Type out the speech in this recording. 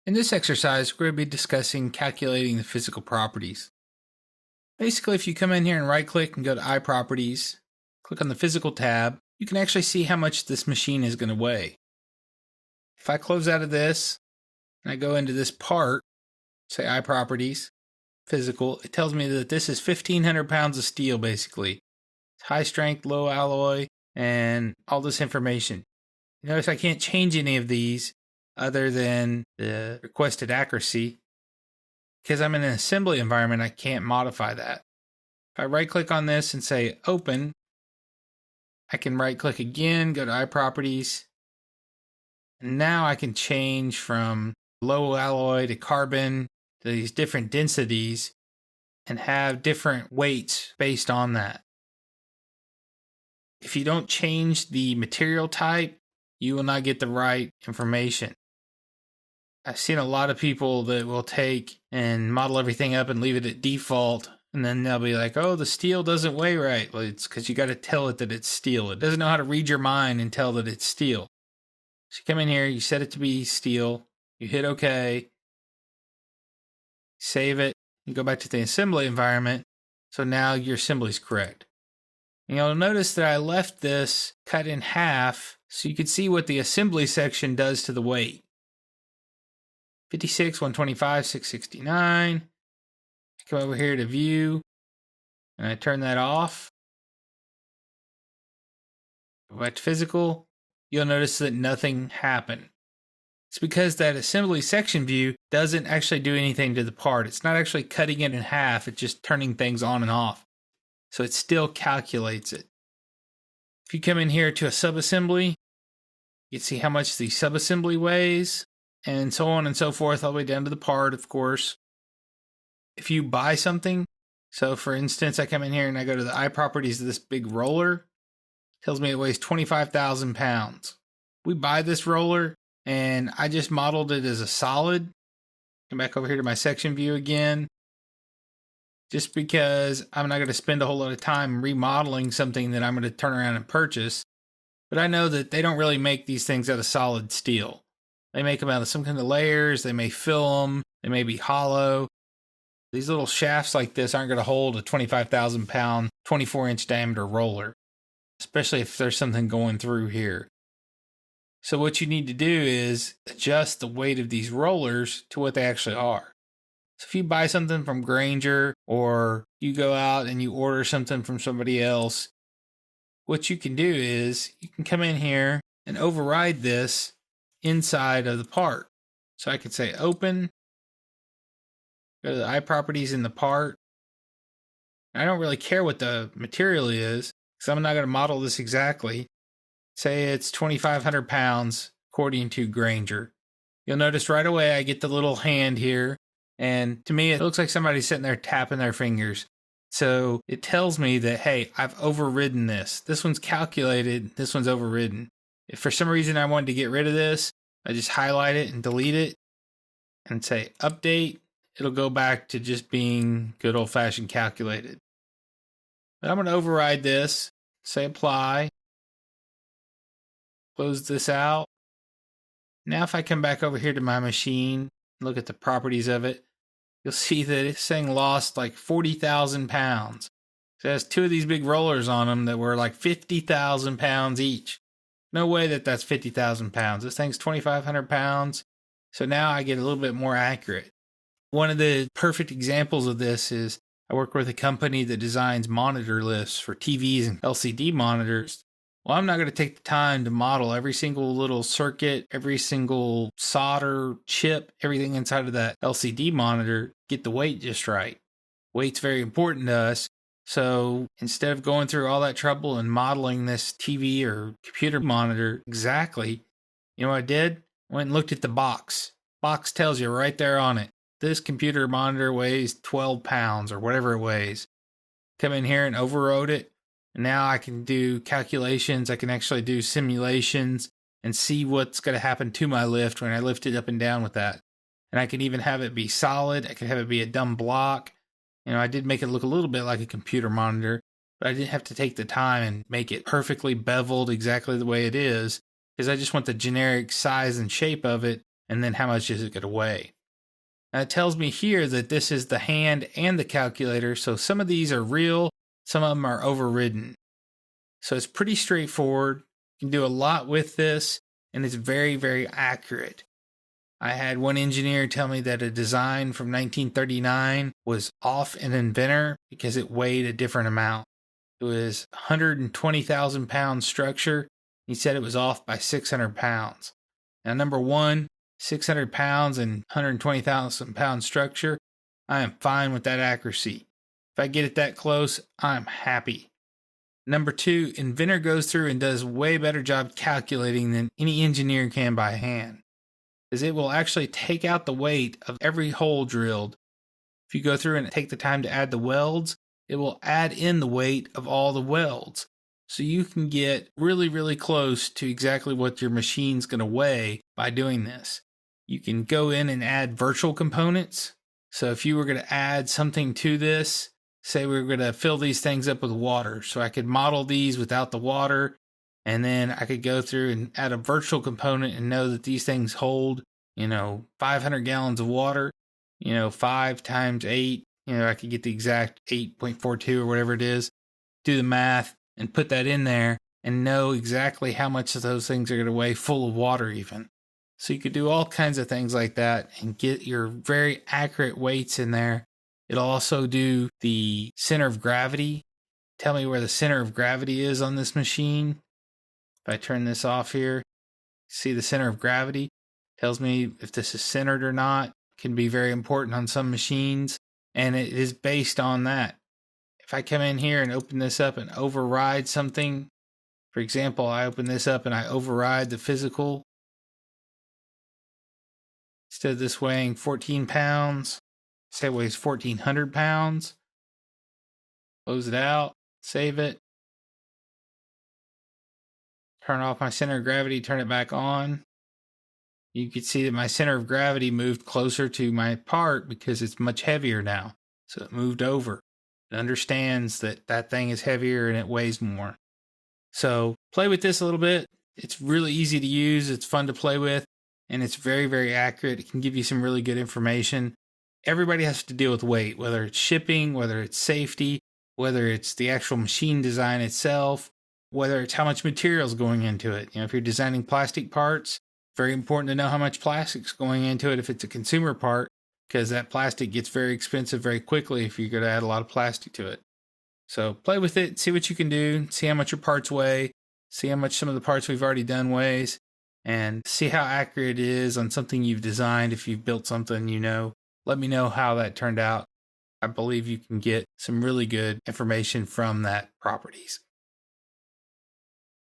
In this exercise, we're going to be discussing calculating the physical properties. Basically, if you come in here and right click and go to iProperties, click on the physical tab, you can actually see how much this machine is going to weigh. If I close out of this and I go into this part, say iProperties, physical, it tells me that this is 1,500 pounds of steel basically. It's high strength, low alloy, and all this information. You notice I can't change any of these other than the requested accuracy. Because I'm in an assembly environment, I can't modify that. If I right click on this and say open, I can right click again, go to iProperties. And now I can change from low alloy to carbon to these different densities and have different weights based on that. If you don't change the material type, you will not get the right information. I've seen a lot of people that will take and model everything up and leave it at default, and then they'll be like, oh, the steel doesn't weigh right. Well, it's because you got to tell it that it's steel. It doesn't know how to read your mind and tell that it's steel. So you come in here, you set it to be steel, you hit OK, save it, you go back to the assembly environment, so now your assembly is correct. And you'll notice that I left this cut in half so you can see what the assembly section does to the weight. 56, 125, 669. I come over here to view and I turn that off. Go back to physical. You'll notice that nothing happened. It's because that assembly section view doesn't actually do anything to the part. It's not actually cutting it in half. It's just turning things on and off. So it still calculates it. If you come in here to a subassembly, you can see how much the subassembly weighs, and so on and so forth, all the way down to the part, of course. If you buy something, so for instance, I come in here and I go to the iProperties of this big roller, it tells me it weighs 25,000 pounds. We buy this roller, and I just modeled it as a solid. Come back over here to my section view again. Just because I'm not going to spend a whole lot of time remodeling something that I'm going to turn around and purchase. But I know that they don't really make these things out of solid steel. They make them out of some kind of layers. They may fill them. They may be hollow. These little shafts like this aren't going to hold a 25,000 pound, 24-inch diameter roller, especially if there's something going through here. So what you need to do is adjust the weight of these rollers to what they actually are. So if you buy something from Grainger or you go out and you order something from somebody else, what you can do is you can come in here and override this inside of the part. So I could say open, go to the iProperties in the part. I don't really care what the material is because I'm not going to model this exactly. Say it's 2,500 pounds according to Grainger. You'll notice right away I get the little hand here, and to me it looks like somebody's sitting there tapping their fingers. So it tells me that, hey, I've overridden this. This one's calculated, this one's overridden. If for some reason I wanted to get rid of this, I just highlight it and delete it and say update. It'll go back to just being good old-fashioned calculated. But I'm going to override this, say apply, close this out. Now if I come back over here to my machine, look at the properties of it, you'll see that it's saying lost like 40,000 pounds. So it has two of these big rollers on them that were like 50,000 pounds each. No way that that's 50,000 pounds. This thing's 2,500 pounds. So now I get a little bit more accurate. One of the perfect examples of this is I work with a company that designs monitor lifts for TVs and LCD monitors. Well, I'm not going to take the time to model every single little circuit, every single solder, chip, everything inside of that LCD monitor, get the weight just right. Weight's very important to us. So instead of going through all that trouble and modeling this TV or computer monitor exactly, you know what I did? Went and looked at the box. Box tells you right there on it. This computer monitor weighs 12 pounds or whatever it weighs. Come in here and overrode it. And now I can do calculations. I can actually do simulations and see what's going to happen to my lift when I lift it up and down with that. And I can even have it be solid. I can have it be a dumb block. You know, I did make it look a little bit like a computer monitor, but I didn't have to take the time and make it perfectly beveled exactly the way it is, because I just want the generic size and shape of it and then how much is it going to weigh. Now it tells me here that this is the hand and the calculator, so some of these are real, some of them are overridden. So it's pretty straightforward. You can do a lot with this, and it's very, very accurate. I had one engineer tell me that a design from 1939 was off an inventor because it weighed a different amount. It was 120,000 pound structure. He said it was off by 600 pounds. Now, number one, 600 pounds and 120,000 pound structure, I am fine with that accuracy. If I get it that close, I'm happy. Number two, inventor goes through and does a way better job calculating than any engineer can by hand, because it will actually take out the weight of every hole drilled. If you go through and take the time to add the welds, it will add in the weight of all the welds. So you can get really, really close to exactly what your machine's going to weigh by doing this. You can go in and add virtual components. So if you were going to add something to this, say we were going to fill these things up with water. So I could model these without the water, and then I could go through and add a virtual component and know that these things hold, 500 gallons of water, 5 times 8, I could get the exact 8.42 or whatever it is, do the math and put that in there and know exactly how much of those things are going to weigh full of water even. So you could do all kinds of things like that and get your very accurate weights in there. It'll also do the center of gravity. Tell me where the center of gravity is on this machine. If I turn this off here, see the center of gravity. Tells me if this is centered or not. Can be very important on some machines, and it is based on that. If I come in here and open this up and override something, for example, I open this up and I override the physical. Instead of this weighing 14 pounds, say it weighs 1,400 pounds. Close it out, save it. Turn off my center of gravity, turn it back on. You can see that my center of gravity moved closer to my part because it's much heavier now. So it moved over. It understands that that thing is heavier and it weighs more. So play with this a little bit. It's really easy to use. It's fun to play with. And it's very, very accurate. It can give you some really good information. Everybody has to deal with weight, whether it's shipping, whether it's safety, whether it's the actual machine design itself, whether it's how much material is going into it. If you're designing plastic parts, very important to know how much plastic's going into it if it's a consumer part, because that plastic gets very expensive very quickly if you're going to add a lot of plastic to it. So play with it, see what you can do, see how much your parts weigh, see how much some of the parts we've already done weighs, and see how accurate it is on something you've designed. If you've built something, let me know how that turned out. I believe you can get some really good information from that properties.